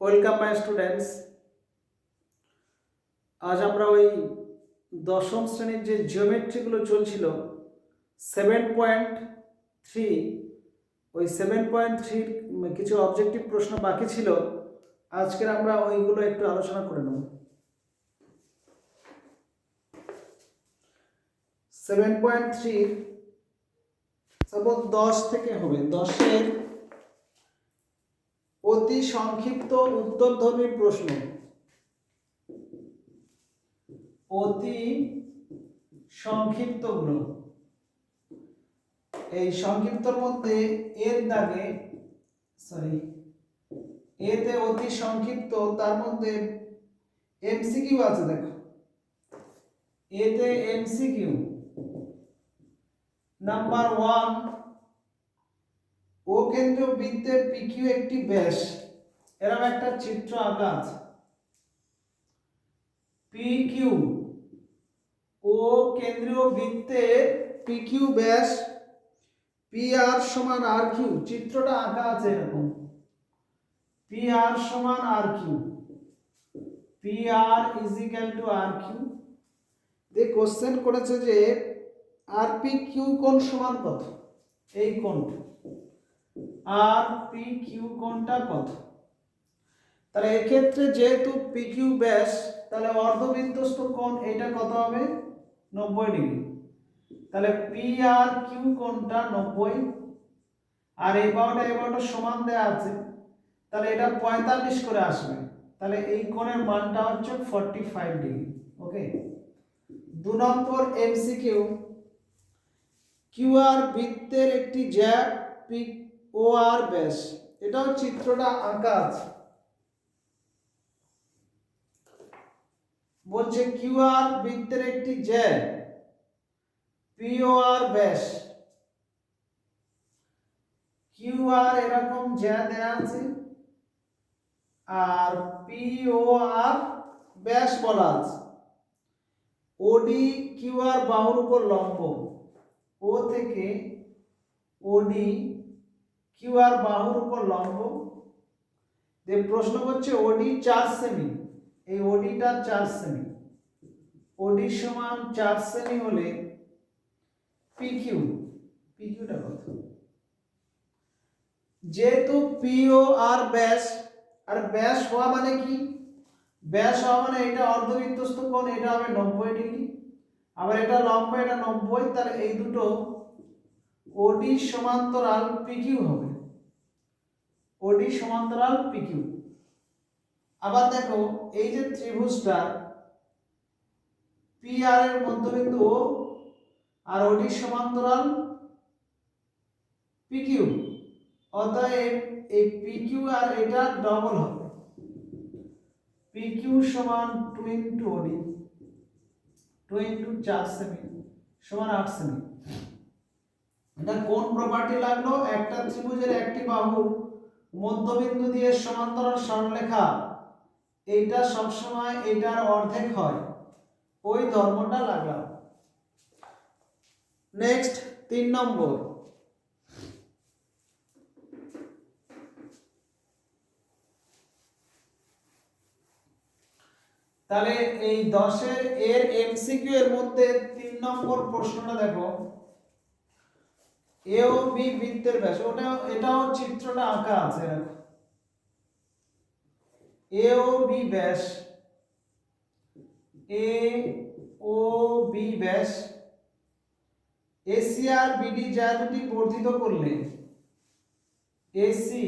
Welcome my students. আজ আমরা ওই দশম শ্রেণীর যে জিওমেট্রিগুলো চলছিল 7.3, ওই 7.3 কিছু অবজেক্টিভ প্রশ্ন বাকি ছিল। আজকের আমরা ওইগুলো একটু আলোচনা করে নেব। 7.3 সাপোজ 10 থেকে হবে। 10-এর অতি সংক্ষিপ্ত উত্তরধর্মী প্রশ্ন। অতি সংক্ষিপ্তগুলো, এই সংক্ষিপ্তর মধ্যে এর দাগে এতে অতি সংক্ষিপ্ত, তার মধ্যে এমসিকিউ আছে। দেখো এতে এমসিকিউ নাম্বার 1, ও কেন্দ্রীয় বৃত্তের পিকিউ একটি ব্যাস। এরকম একটা চিত্র আঁকা আছে। পিকিউ, ও কেন্দ্রীয় বৃত্তের পিকিউ ব্যাস, পি আর সমান আর কিউ। চিত্রটা আঁকা আছে এরকম, পি আর সমান R Q, P R is equal to R Q. যে কোশ্চেন করেছে যে আর পি কিউ কোণ সমান কত, এই কোণটা আর পি কিউ কোণটা কত। তাহলে এক্ষেত্রে যেহেতু পি কিউ ব্যাস, তাহলে অর্ধবৃত্তস্থ কোণ এটা কত হবে, 90 ডিগ্রি। তাহলে পি আর কিউ কোণটা 90, আর এই বাহুটা সমান দেয়া আছে, তাহলে এটা 45 করে আসবে। তাহলে এই কোণের মানটা হচ্ছে 45 ডিগ্রি। ওকে। 2 নম্বর এমসিকিউ, কিউ আর বৃত্তের একটি জ্যাপ, পি ও আর ব্যাস। এটাও চিত্রটা আঁকা আছে। বলছে কিউ আর বৃত্তের একটি জ্যাপ, পি ও আর ব্যাস। কিউ আর এরকম জ্যা দেয়া আছে, আর পি ও আর ব্যাস বলা আছে। ওডি কিউ আর বাহুর উপর লম্ব, ও থেকে ওডি কিউ আর বাহুর উপর লম্ব। যে প্রশ্ন করছে ওডি 4 সেমি, এই ওডিটা 4 সেমি, ওডি সমান 4 সেমি হলে পিকিউ, পিকিউটা কত। যেহেতু পিও আর ব্যাস, আর ব্যাস হওয়া মানে কি, ব্যাস হওয়া মানে এটা অর্ধবৃত্তস্থ কোণ, এটা হবে 90 ডিগ্রি, আবার এটা লম্ব, এটা 90। তাহলে এই দুটো ওডি সমান্তরাল পিকিউ হবে, ওডি সমান্তরাল পিকিউ। আবার দেখো এই যে ত্রিভুজটা পি আর এর মধ্যবিন্দু ও, আর ওডি সমান্তরাল পিকিউ, অতএব এই পিকিউ আর এটা ডবল হবে। পিকিউ সমান 2 ইনটু ওডি, 2 ইনটু 4 সেমি সমান 8 সেমি। এটা কোন প্রপার্টি লাগলো, একটা ত্রিভুজের একটি বাহুর মধ্যবিন্দু দিয়ে সমান্তরাল সরলরেখা এইটা সবসময় এটার অর্ধেক হয়, ওই ধর্মটা লাগলাম। নেক্সট 3 নম্বর, তাহলে এই 10-এর এর এমসিকিউ এর মধ্যে 3 নম্বর প্রশ্নটা দেখো, এ ও বি বৃত্তের ব্যাস। এটাও চিত্রটা আঁকা আছে। দেখো এ ও বি ব্যাস, এ ও বি ব্যাস, এসি আর বিডি যা দুটি বর্ধিত করলে, এসি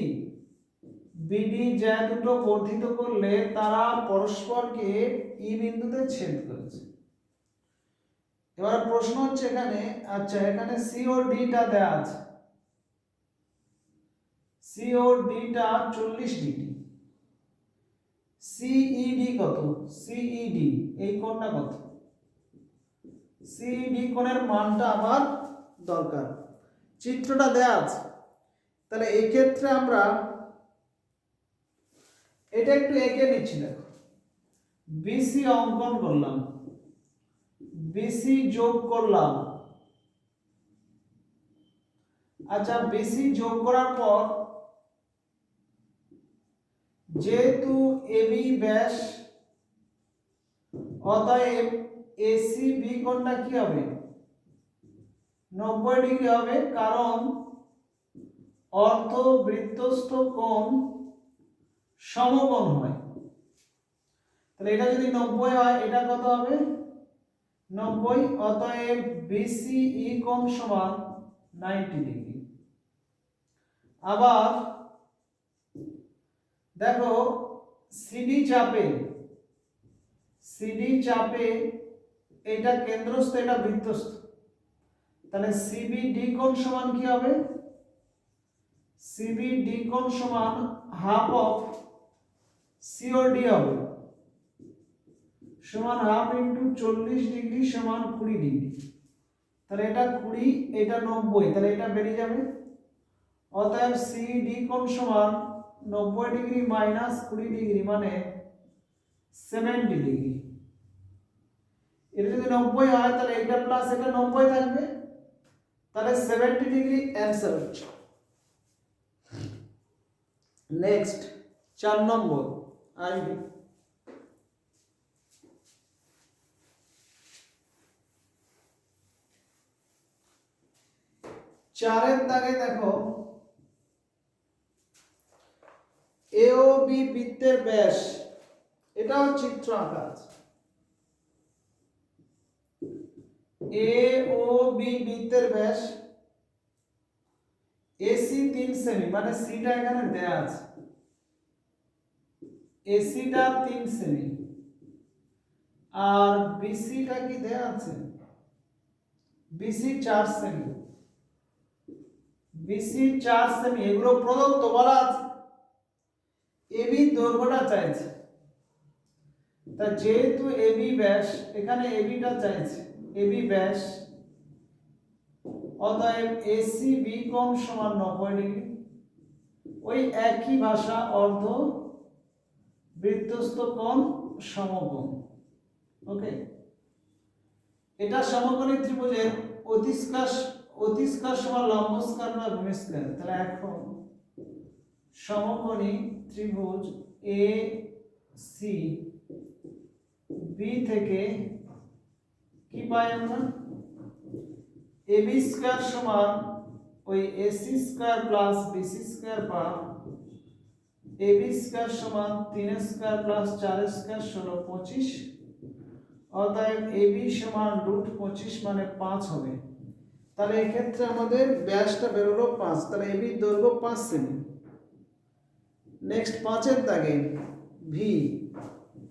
বিডি যা দুটো বর্ধিত করলে তারা পরস্পরকে ই বিন্দুতে ছেদ করেছে। এবার প্রশ্ন হচ্ছে এখানে, আচ্ছা এখানে সি ও ডিটা দেয়া আছে, সি ও ডিটা 40 ডিগ্রি, সিইডি কত, সিইডি এই কোণটা কত, সিইডি কোণের মানটা আমার দরকার। চিত্রটা দেয়া আছে। তাহলে এই ক্ষেত্রে আমরা এটা একটু এঁকে নিচ্ছি। দেখো বিসি অঙ্কন করলাম, বিসি যোগ করলাম। আচ্ছা বিসি যোগ করার পর যেহেতু এবি ব্যাস, অতএব এসি বি কোণটা কি হবে, 90 ডিগ্রি হবে, কারণ অর্ধবৃত্তস্থ কোণ সমকোণ হয়। তাহলে এটা যদি 90 হয়, এটা কত হবে, 90। অতএব বিসিই কোণ সমান 90 ডিগ্রি। আবার দেখো সিডি চাপে এটা কেন্দ্রস্থ, এটা বৃত্তস্থ, তাহলে সিবিডি কোণ সমান কি হবে, সিবিডি কোণ সমান হাফ অফ সিওডি হবে, সমান হাফ ইন্টু 40 ডিগ্রি সমান 20 ডিগ্রি। তাহলে এটা 20, এটা 90, তাহলে এটা বেরিয়ে যাবে। অতএব সিডি কোণ সমান 90 ডিগ্রি মাইনাস 20 ডিগ্রি মানে 70 ডিগ্রি। এটা যদি 90 হয়, তাহলে এটা প্লাস এটা 90 থাকবে, তাহলে 70 ডিগ্রি অ্যান্সার হচ্ছে। নেক্সট 4 নম্বর আইবি। 4 এর দাগে দেখো এ ও বি বৃত্তের ব্যাস, এটাও চিত্র আঁকা আছে। এ ও বি বৃত্তের ব্যাস, এসি 3 সেমি, মানে সিটা এখানে দেয়া আছে, এসিটা 3 সেমি, আর বিসিটা কি দেয়া আছে, বিসি 4 সেমি, বিসি 4 সেমি, এগুলো প্রদত্ত বলা আছে। এবি দৈর্ঘ্যটা চাইছে, তা যেহেতু এবি ব্যাস, এখানে এবিটা চাইছে, এবি ব্যাস, অতএব এসি বি কোণ সমান 90 ডিগ্রি। ওই একই ভাষা, অর্ধ বৃত্তস্থ কোণ সমকোণ। ওকে, এটা সমকোণী ত্রিভুজের অতিস্কার সমান লম্বস্কার বা ভূমিস্কার। তাহলে এখন সমকোণী ত্রিভুজ এ সি বি থেকে কি পাই আমরা, এবি স্কয়ার সমান ওই AC square plus BC square বা এবি স্কয়ার সমান 3 স্কয়ার প্লাস 4 স্কয়ার 16 25। অতএব এবি সমান √25 মানে 5 হবে। তাহলে এই ক্ষেত্রে আমাদের ব্যাসটা বেরোলো 5, তাহলে এবি দৈর্ঘ্য 5 সেমি। নেক্সট 5 এর দাগে ভি,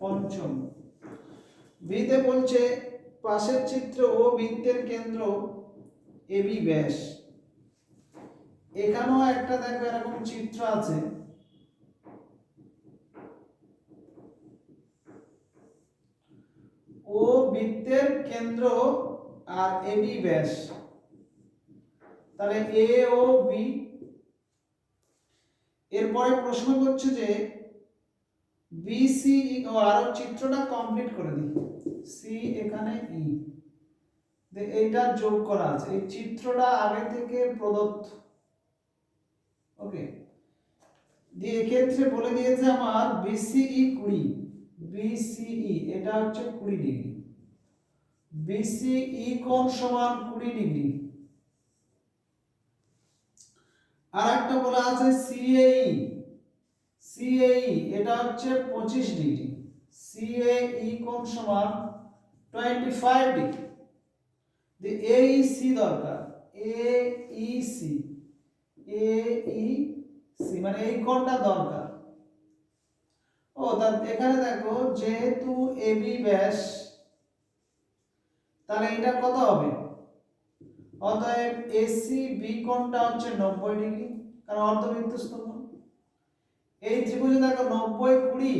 পঞ্চম ভিতে বলছে পাশের চিত্র ও বৃত্তের কেন্দ্র এবি ব্যাস। এখানেও একটা দেখো এরকম চিত্র আছে, ও বৃত্তের কেন্দ্র আর এবি ব্যাস, তাহলে এ ও বি। এরপরে প্রশ্ন করছে যে বিসি, ও আরো চিত্রটা কমপ্লিট করে দিই, সি এখানে ই, এইটা যোগ করা আছে, এই চিত্রটা আগে থেকে প্রদত্ত। ওকে, দিয়ে এক্ষেত্রে বলে দিয়েছে আমার বিসিই 20, বিসিই এটা হচ্ছে 20 ডিগ্রি, বিসিই কোণ সমান 20 ডিগ্রি। আর একটা বলা আছে সিএই, সিএই এটা হচ্ছে 25 ডিগ্রি, সিএই কোণ সমান 25 ডিগ্রি। দি এইসি দরকার, এইসি, এইসি মানে এই কোণটা দরকার। ও এখানে দেখো যেহেতু এবি ব্যাস, তাহলে এটা কত হবে, অতএব এসি বি কোণটা হচ্ছে 90 ডিগ্রি, কারণ অর্ধবৃত্তস্থ কোণ। এই ত্রিভুজে দেখো 90 20,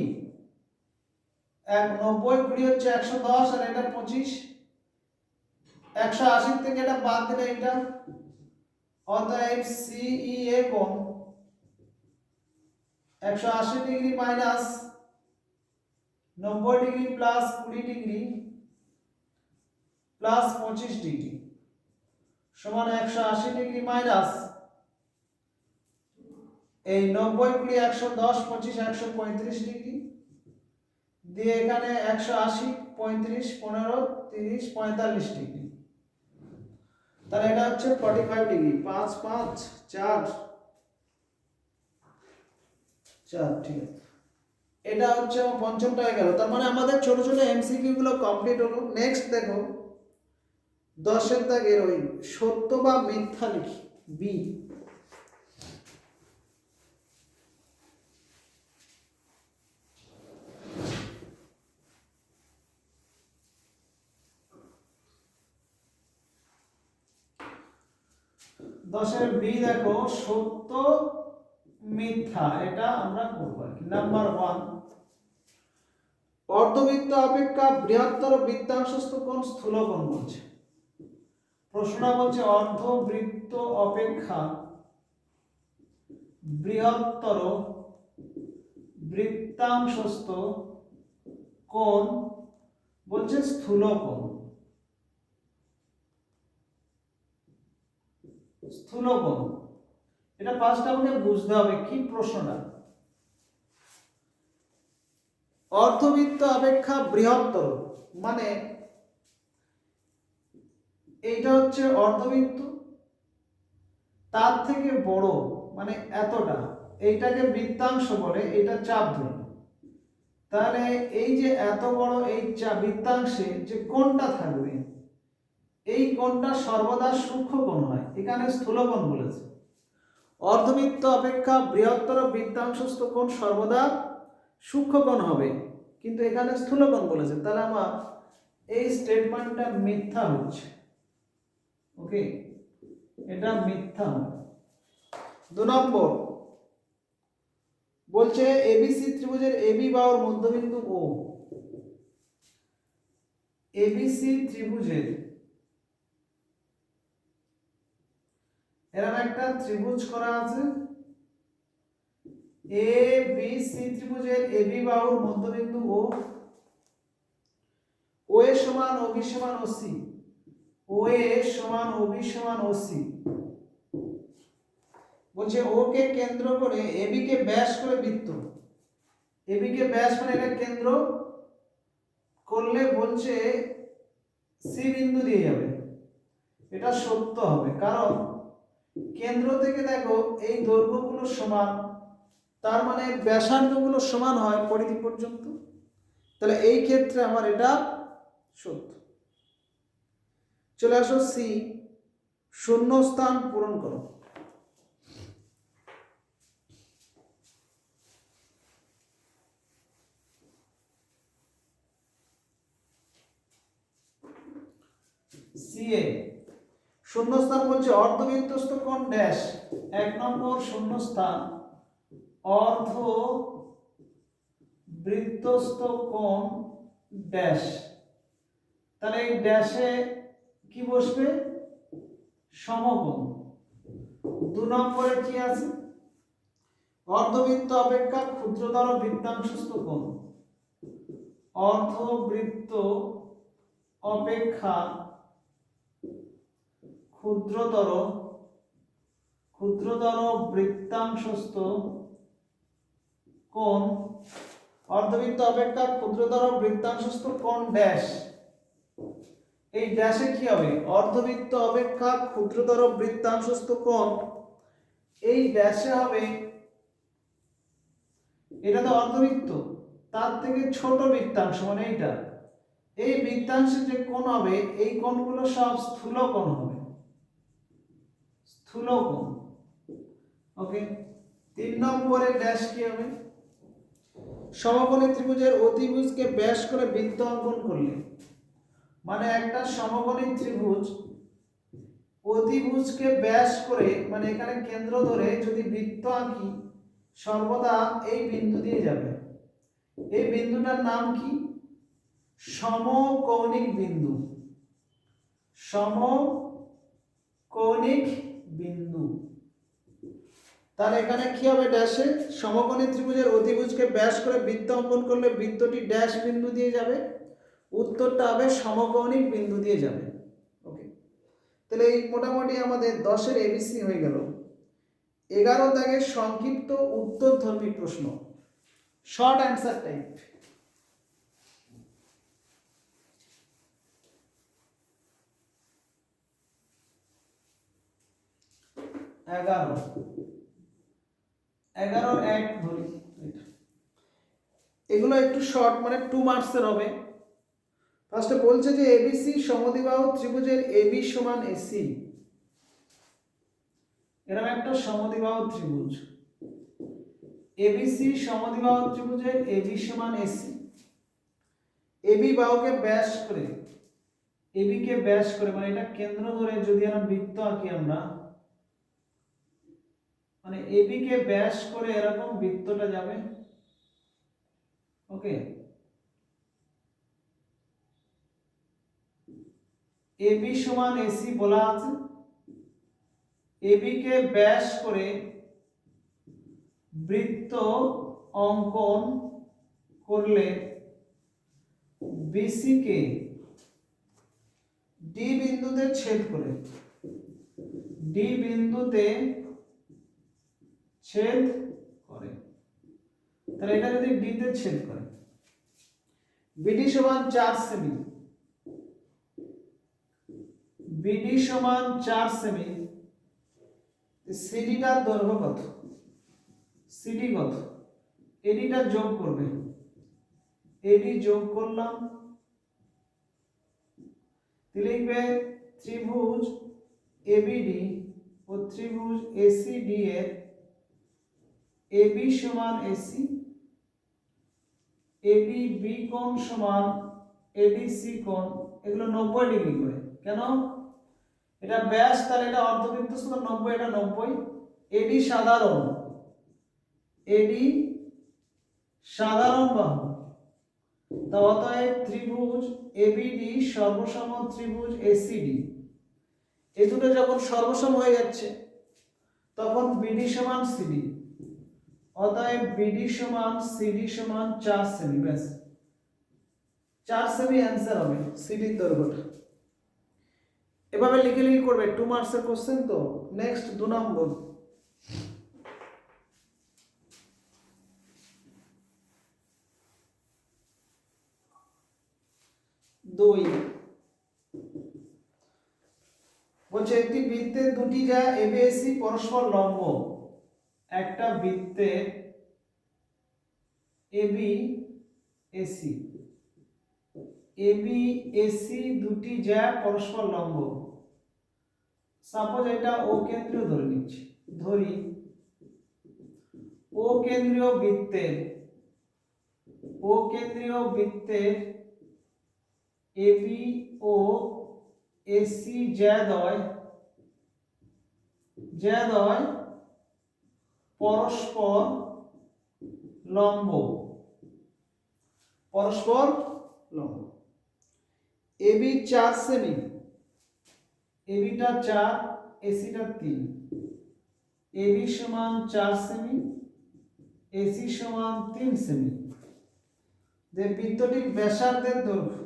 90 20 হচ্ছে 110, আর এটা 25, 180 থেকে এটা বাদ দিলে এটা, অতএব সিইএ কোণ 180 degree minus 90 degree plus 20 degree plus 25 degree সমান 180 ডিগ্রি মাইনাস এই 90 20 110 25 135 ডিগ্রি দিয়ে এখানে 180 35 15 30 45 ডিগ্রি, তাহলে এটা হচ্ছে 45 ডিগ্রি। 5 5 4 4, ঠিক আছে। এটা হচ্ছে আমার পঞ্চমটা হয়ে গেল। তার মানে আমাদের ছোট ছোট এমসিকিউ গুলো কমপ্লিট হলো। নেক্সট দেখো 10 দাগের ওই সত্য বা মিথ্যা লিখি বি। দশের বি দেখো সত্য মিথ্যা, এটা আমরা করবো আর কি। নাম্বার 1, অর্ধবৃত্ত অপেক্ষা বৃহত্তর বৃত্তাংশস্থ কোণ স্থূলকোণ বলছে। প্রশ্নটা বলছে অর্ধবৃত্ত অপেক্ষা বৃহত্তর বৃত্তাংশস্থ কোণ বলছে স্থূলকোণ। স্থূলকোণ এটা পাঁচটা আমাকে বুঝতে হবে কি প্রশ্নটা। অর্ধবৃত্ত অপেক্ষা বৃহত্তর মানে এইটা হচ্ছে অর্ধবৃত্ত, তার থেকে বড় মানে এতটা, এইটাকে বৃত্তাংশ বলে, এটা চাপ ধরে। তাহলে এই যে এত বড় এই বৃত্তাংশে যে কোণটা থাকবে এই কোণটা সর্বদা সূক্ষ্ম কোণ হয়, এখানে স্থূলকোণ বলেছে। অর্ধবৃত্ত অপেক্ষা বৃহত্তর বৃত্তাংশস্থ কোণ সর্বদা সূক্ষ্ম কোণ হবে, কিন্তু এখানে স্থূলকোণ বলেছে। তাহলে আমার এই স্টেটমেন্টটা মিথ্যা হচ্ছে। ওকে, এটা মিথ্যা হবে। 2 নম্বর বলছে এবিসি ত্রিভুজের এবি বাহুর মধ্যবিন্দু ও। এবিসি ত্রিভুজের এরকম একটা ত্রিভুজ করা আছে, এ বি সি ত্রিভুজের এবি বাহুর মধ্যবিন্দু ও, ও এ সমান ওবি সমান ওসি, ও এ সমান ওবি সমান ওসি। বলছে ও কে কেন্দ্র করে এবি কে ব্যাস করে বৃত্ত, এবি কে ব্যাস মানে এটা কেন্দ্র করলে বলছে সি বিন্দু দিয়ে যাবে। এটা সত্য হবে, কারণ কেন্দ্র থেকে দেখো এই দৈর্ঘ্যগুলো সমান, তার মানে ব্যাসার্ধগুলো সমান হয় পরিধি পর্যন্ত। তাহলে এই ক্ষেত্রে আমার এটা সত্য। চলে আসো সি, শূন্য স্থান পূরণ করো। সি এ শূন্যস্থান বলছে অর্ধবৃত্তস্থ কোণ ড্যাশ। 1 নম্বর শূন্যস্থান অর্ধ বৃত্তস্থ কোণ ড্যাশ। তাহলে এই ড্যাশে কি বসবে? সমকোণ। 2 নম্বরে কি আছে? অর্ধবৃত্ত অপেক্ষা ক্ষুদ্রতর বৃত্তাংশস্থ কোণ। অর্ধবৃত্ত অপেক্ষা ক্ষুদ্রতর বৃত্তাংশস্থ কোণ। অর্ধবৃত্ত অপেক্ষা ক্ষুদ্রতর বৃত্তাংশস্থ কোণ ড্যাশ। এই ড্যাশে কি হবে? অর্ধবৃত্ত অপেক্ষা ক্ষুদ্রতর বৃত্তাংশস্থ কোণ, এই ড্যাশে হবে, এটা তো অর্ধবৃত্ত, তার থেকে ছোট বৃত্তাংশ মানে এইটা, এই বৃত্তাংশে যে কোণ হবে এই কোণগুলো সব স্থূল কোণ হবে, স্থূল কোণ। ওকে, 3 নম্বরে ড্যাশ কি হবে? সমকোণী ত্রিভুজের অতিভুজকে ব্যাস করে বৃত্ত অঙ্কন করলে, মানে একটা সমকোণী ত্রিভুজ অতিভুজকে ব্যাস করে মানে এখানে কেন্দ্র ধরে যদি বৃত্ত আঁকি সর্বদা এই বিন্দু দিয়ে যাবে। এই বিন্দুটার নাম কি? সমকৌণিক বিন্দু। সমকৌণিক বিন্দু। তাহলে এখানে কি হবে? ড্যাশে সমকোণী ত্রিভুজের অতিভুজকে ব্যাস করে বৃত্ত অঙ্কন করলে বৃত্তটি ড্যাশ বিন্দু দিয়ে যাবে, উত্তরটা হবে সমকৌণিক বিন্দু দিয়ে যাবে। ওকে, তাহলে এই মোটামুটি আমাদের 10 এর এবিসি হয়ে গেল। 11 দাগের সংক্ষিপ্ত উত্তরধর্মী প্রশ্ন, শর্ট অ্যান্সার টাইপ। 11 এক ধরি, এগুলো একটু শর্ট, মানে 2 মার্কসের হবে। ফার্স্টে বলছে যে এবিসি সমদ্বিবাহু ত্রিভুজের এবি সমান এসি, এরকম একটা সমদ্বিবাহু ত্রিভুজ এবিসি সমদ্বিবাহু ত্রিভুজের এবি সমান এসি। এবি বাহুকে ব্যাস করে, এবি কে ব্যাস করে মানে এটা কেন্দ্র ধরে যদি আমরা বৃত্ত আঁকি আমরা, মানে এবি কে ব্যাস করে এরকম বৃত্তটা যাবে। ওকে, এবি সমান এসি বলা আছে। এবি কে ব্যাস করে বৃত্ত অঙ্কন করলে বিসি কে ডি বিন্দুতে ছেদ করে, ডি বিন্দুতে ছেদ করে, তাহলে এটা যদি ডি তে ছেদ করে, বিডি সমান 4 সেমি, বিডি সমান 4 সেমি, সিডিটার দৈর্ঘ্য কত, সিডি কত, এডিটা যোগ করবে, এডি যোগ করলাম, লিখবে ত্রিভুজ এবিডি ও ত্রিভুজ এসিডি এর এবি সমান এসি, এবি বি কোণ সমান এডিসি কোণ, এগুলো 90 ডিগ্রি করে। কেন? এটা ব্যাস, তাহলে এটা অর্ধবৃত্তস্থ, 90 এটা 90। এডি সাধারণ, এডি সাধারণ বাহু, তা অতএব ত্রিভুজ এবিডি সর্বসম ত্রিভুজ এসিডি। এই দুটো যখন সর্বসম হয়ে যাচ্ছে তখন বিডি সমান সিডি, অতএব বিডি সমান সিডি সমান 4 সেমি, ব্যাস 4 সেমি অ্যান্সার হবে সিডির দৈর্ঘ্যটা। এভাবে লিখে লিখে করবে, 2 মার্কসের কোশ্চেন তো। নেক্সট 2 নম্বর, বলছে একটি বৃত্তের দুটি যা এবিএসি পরস্পর লম্ব, একটা বৃত্তের এবি এসি, এবি এসি দুটি যা পরস্পর লম্ব। সাপোজ এটা ও কেন্দ্রীয় ধরে নিচ্ছি, ধরি ও কেন্দ্রীয় বৃত্তের, ও কেন্দ্রীয় বৃত্তের এবি ও এসি জ্যাদয়, জ্যাদয় পরস্পর লম্ব, পরস্পর লম্ব। এবি 4 সেমি, এবিটা 4, এসিটা 3, এবি সমান 4 সেমি, এসি সমান 3 সেমি। যে বৃত্তটির ব্যাসার্ধের দৈর্ঘ্য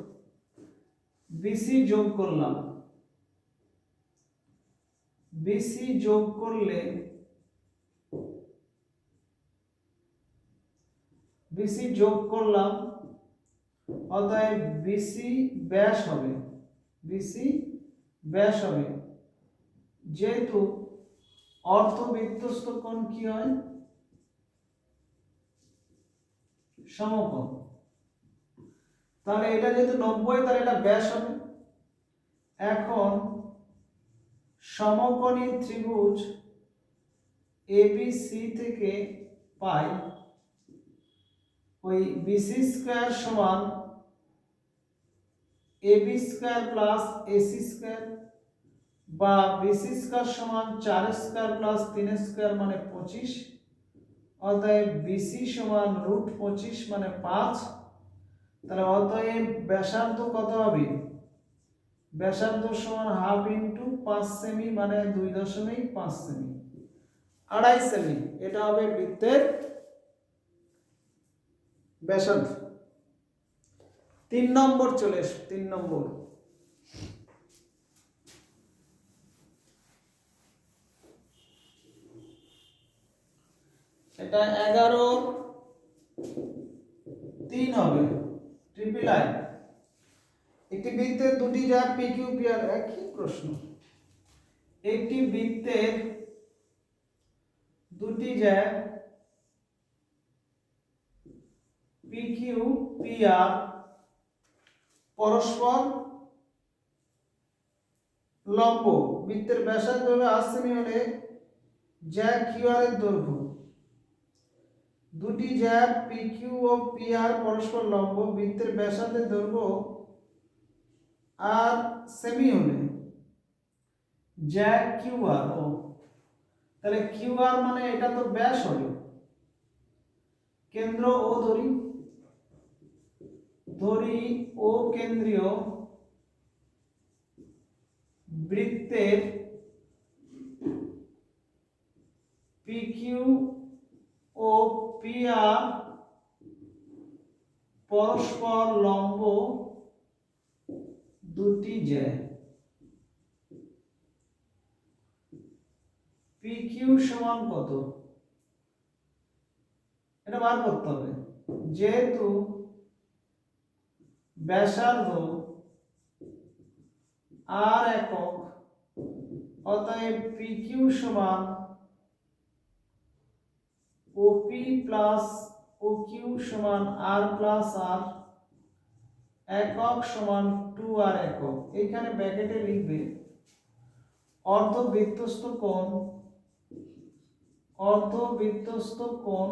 বিসি যোগ করলাম, বিসি যোগ করলে বিসি যোগ করলাম, অতএব বিসি ব্যাস হবে, বিসি ব্যাস হবে। যেহেতু অর্ধবৃত্তস্থ কোণ কি হয়, সমকোণ, তাহলে এটা যেহেতু 90, তাহলে এটা ব্যাস হবে। এখন সমকোণী ত্রিভুজ এবিসি থেকে পাই ওই বিসি স্কয়ার সমান AB square plus AC square, বা বিসি স্কয়ার সমান 4 স্কয়ার প্লাস 3 স্কয়ার মানে 25, অতএব বিসি সমান √25 মানে 5। তাহলে অতএব ব্যাসার্ধ কত হবে, ব্যাসার্ধ সমান হাফ ইন্টু 5 সেমি মানে 2.5 সেমি, 2.5 সেমি। এটা হবে বৃত্তের ব্যাসার্ধ। 3 নম্বর চলে এসো, 3 নম্বর, এটা 11-3 হবে, ট্রিপল আই। একটি বৃত্তের দুটি জ্যা পিকিউ পিআর, একই প্রশ্ন। একটি বৃত্তের দুটি জ্যা পিকিউ পিআর পরস্পর লম্ব, বৃত্তের ব্যাসার্ধ হবে 8 সেমি হলে জ্যা কিউআর এর দৈর্ঘ্য। দুটি জ্যা পিকিউ ও পিআর পরস্পর লম্ব, বৃত্তের ব্যাসার্ধের দৈর্ঘ্য আর সেমি হলে জ্যা কিউআর, ও তাহলে কিউআর মানে এটা তো ব্যাস হবে। কেন্দ্র ও ধরি ও কেন্দ্রীয় বৃত্তের পিকিউ ও পিআর পরস্পর লম্ব দুটি জ্যা। পিকিউ সমান কত এটা বার করতে হবে। যেহেতু ব্যাসার্ধ আর একক, অতএব পিকিউ সমান ওপি প্লাস ওকিউ সমান আর প্লাস আর, একক সমান 2 আর একক। এখানে ব্র্যাকেটে লিখবে অর্ধবৃত্তস্থ কোণ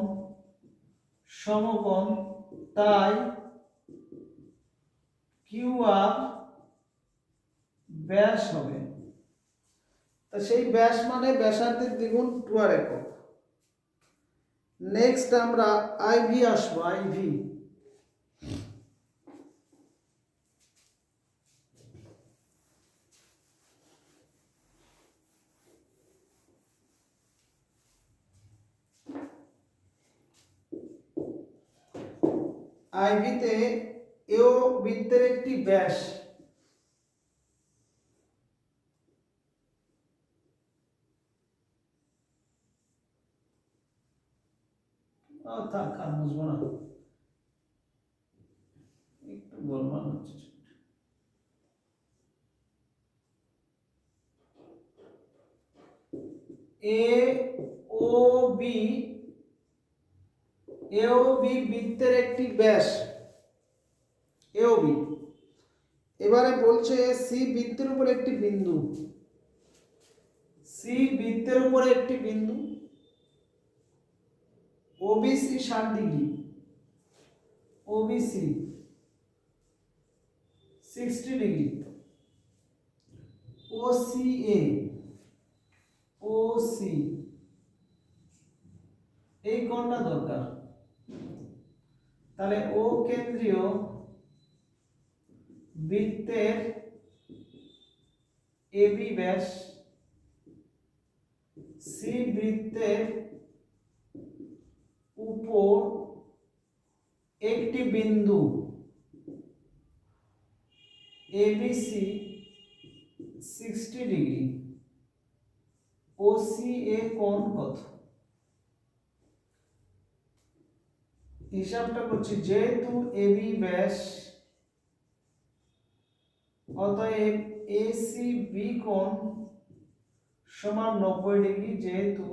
সমকোণ, তাই কিউআর ব্যাস হবে। তা সেই ব্যাস মানে ব্যাসার্ধের দ্বিগুণ 2 আর একক। নেক্সট আমরা আইভি আসবো। আইভিতে এও বৃত্তের একটি ব্যাস, থাক আর বুঝবো না, একটু গোলমাল হচ্ছে। এওবি বৃত্তের একটি ব্যাস, এওবি। এবারে বলছে সি বৃত্তের উপর একটি বিন্দু, OBC 60 degree, OBC 60 degree, OC এই কোণটা দরকার। তাহলে ও কেন্দ্রীয় বৃত্তের এবি ব্যাস, সি বৃত্তের উপর একটি বিন্দু এবিসি 60 ডিগ্রি, ওসি এ কোণ কত? হিসাবটা করছি। যেহেতু এবি ব্যাস, অতএব এসি বি কোণ সমান 90 ডিগ্রি। যেহেতু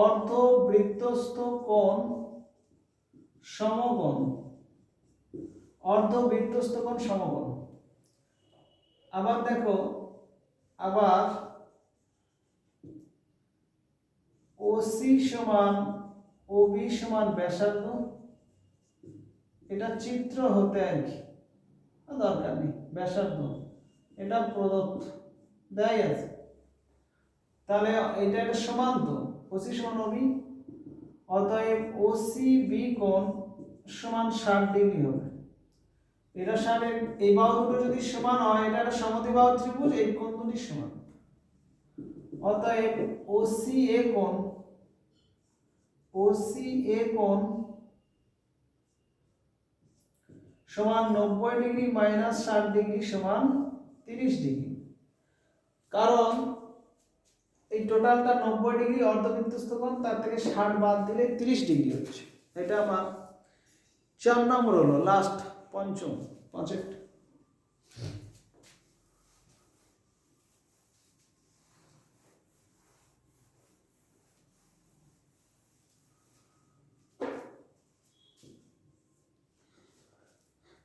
অর্ধবৃত্তস্থ কোণ সমকোণ, আবার দেখো, আবার ওসি সমান ওবি সমান ব্যাসার্ধ, এটা চিত্র হতে আর কি দরকার নেই, ব্যাসার্ধ এটা প্রদত্ত দেয় আছে। তাহলে এটা একটা সমান, তো ওসি সমান ওবি, অতএব ওসি বি কোণ সমান 60 ডিগ্রি হবে। এটা 60, এই বাহু দুটো যদি সমান হয়, এটা একটা সমদ্বিবাহু ত্রিভুজ, এই কোণ দুটি সমান। অতএব ওসি এ কোণ সমান 90 ডিগ্রি মাইনাস 60 ডিগ্রি সমান 30 ডিগ্রি। কারণ এই টোটালটা 90 ডিগ্রি অর্ধবৃত্তস্থ কোণ, তার থেকে 60 বাদ দিলে 30 ডিগ্রি হচ্ছে। এটা আমার 4 নম্বর হলো, লাস্ট পঞ্চম পাঁচের।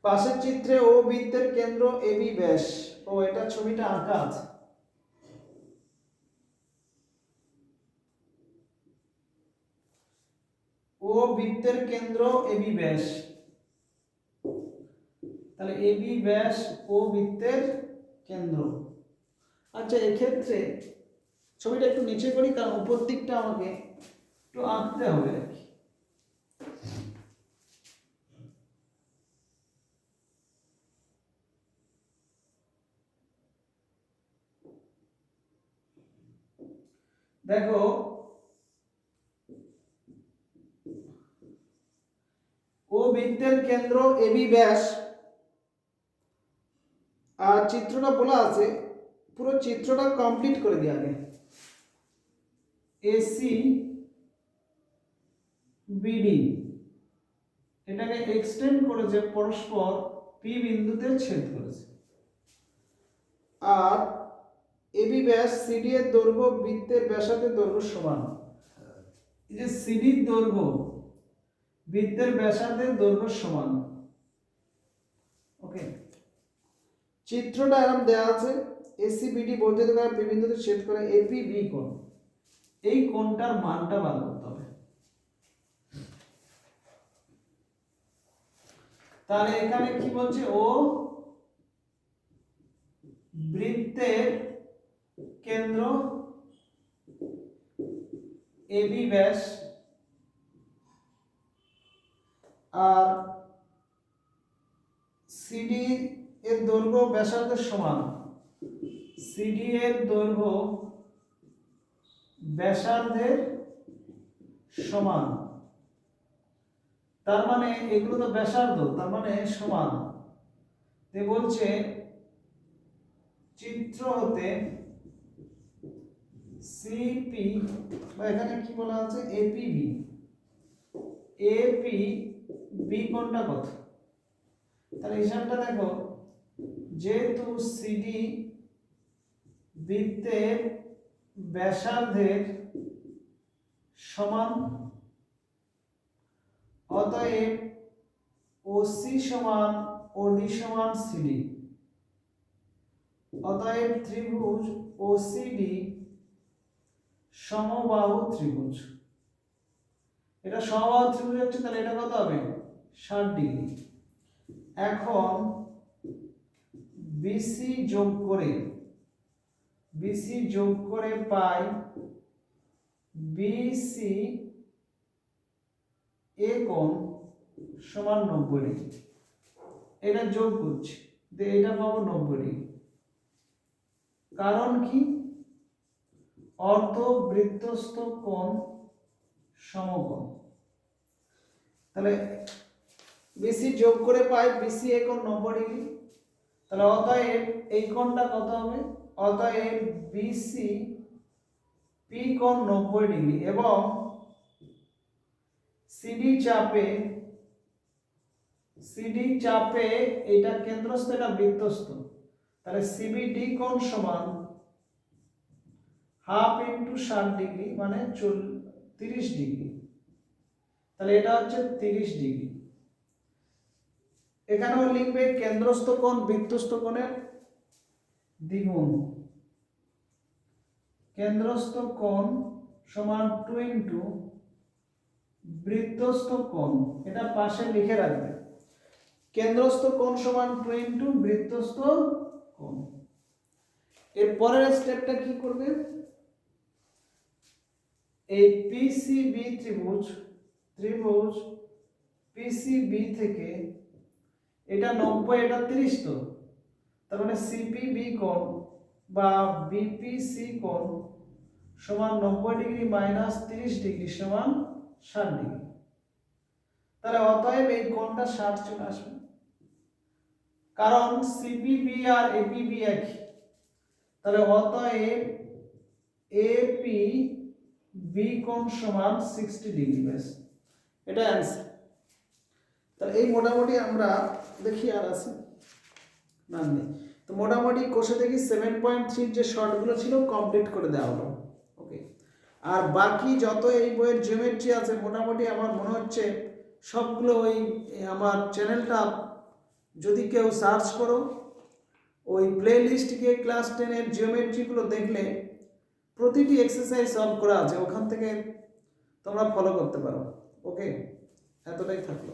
পাশের চিত্রে ও বৃত্তের কেন্দ্র এবি ব্যাস, ও এটা ছবিটা আঁকা আছে। ও বৃত্তের কেন্দ্র এবি ব্যাস, তাহলে এবি ব্যাস ও বৃত্তের কেন্দ্র। আচ্ছা, এক্ষেত্রে ছবিটা একটু নিচে করি, কারণ উপর দিকটা আমাকে একটু আঁকতে হবে আর কি। দেখো, ও বৃত্তের কেন্দ্র এবি ব্যাস, আর চিত্রটা বলা আছে, পুরো চিত্রটা কমপ্লিট করে দিই আগে। এসি বিডি এটাকে এক্সটেন্ড করেছে, পরস্পর পি বিন্দুতে ছেদ করেছে। আর এবি ব্যাস সিডি এর দৈর্ঘ্য বৃত্তের ব্যাসার্ধের দৈর্ঘ্য সমান। এই যে সিডির দৈর্ঘ্য বৃত্তের ব্যাসার্ধের দৈর্ঘ্য সমান। ওকে, চিত্রটা এরকম দেওয়া আছে, এসি বিডি বর্ধিত করে পি বিন্দুতে ছেদ করে এপি বি কোণ। এই কোণটার মানটা বার করতে হবে। তাহলে এখানে কি বলছে, ও বৃত্তের কেন্দ্র এবি ব্যাস আর সিডি এর দৈর্ঘ্য ব্যাসার্ধের সমান। সিডি এর দৈর্ঘ্য ব্যাসার্ধের সমান, তার মানে এগুলো তো ব্যাসার্ধ, তার মানে সমান। তে বলছে চিত্র হতে সিপি, বা এখানে কি বলা আছে, এপিবি, এপি বি কোণটা কত? তাহলে হিসাবটা দেখো, যেহেতু সিডি বৃত্তের ব্যাসার্ধের সমান, অতএব ওসি সমান ওডি সমান সিডি। অতএব ত্রিভুজ ওসিডি সমবাহু ত্রিভুজ। এটা সমবাহু ত্রিভুজ হচ্ছে, তাহলে এটা কত হবে, 60 ডিগ্রি। এখন বিসি যোগ করে পাই বিসি এ কোণ সমান 90 ডিগ্রি। এটা যোগ করছি, এটা পাবো 90 ডিগ্রি। কারণ কি, অর্ধবৃত্তস্থ কোণ সমকোণ। তাহলে বিসি যোগ করে পাই বিসি এ কোণ 90 ডিগ্রি। তাহলে অতএব এই কোণটা কত হবে, অতএব বিসি পি কোণ 90 ডিগ্রি, এবং সিডি চাপে এটা কেন্দ্রস্থ, এটা বৃত্তস্থ। তাহলে সিবিডি কোণ সমান হাফ ইন্টু 60 ডিগ্রি, মানে 30 ডিগ্রি। তাহলে এটা হচ্ছে 30 ডিগ্রি। এখানেও লিখবে কেন্দ্রস্থ কোণ বৃত্তস্থ কোণের দ্বিগুণ। কেন্দ্রস্থ কোণ সমান 2 ইন্টু বৃত্তস্থ কোণ, এটা পাশে লিখে রাখবে। কেন্দ্রস্থ কোণ সমান 2 ইন্টু বৃত্তস্থ কোণ। এর পরের স্টেপটা কি করবে, এই পিসিবি ত্রিভুজ পিসিবি থেকে এটা 90, এটা 30, তো তার মানে সিপিবি কোণ বা বিপিসি কোণ সমান 90 ডিগ্রি মাইনাস 30 ডিগ্রি সমান 60 ডিগ্রি। তাহলে অতএব এই কোণটা 60 চলে আসবে, কারণ সিপিবি আর এপিবি একই। তাহলে অতএব এপি বি কোণ সমান 60 ডিগ্রি ব্যাস, এটা অ্যান্সার। তাহলে এই মোটামুটি আমরা দেখি আর আছে না নেই। তো মোটামুটি কোষে দেখি 7.3 যে শর্টগুলো ছিল কমপ্লিট করে দেওয়া হলো। ওকে, আর বাকি যত এই বইয়ের জিওমেট্রি আছে মোটামুটি আমার মনে হচ্ছে সবগুলো ওই আমার চ্যানেলটা যদি কেউ সার্চ করো, ওই প্লে লিস্ট গিয়ে ক্লাস 10-এর জিওমেট্রিগুলো দেখলে প্রতিটি এক্সারসাইজ সলভ করা আছে, ওখান থেকে তোমরা ফলো করতে পারো। ওকে, এতটাই থাকলো।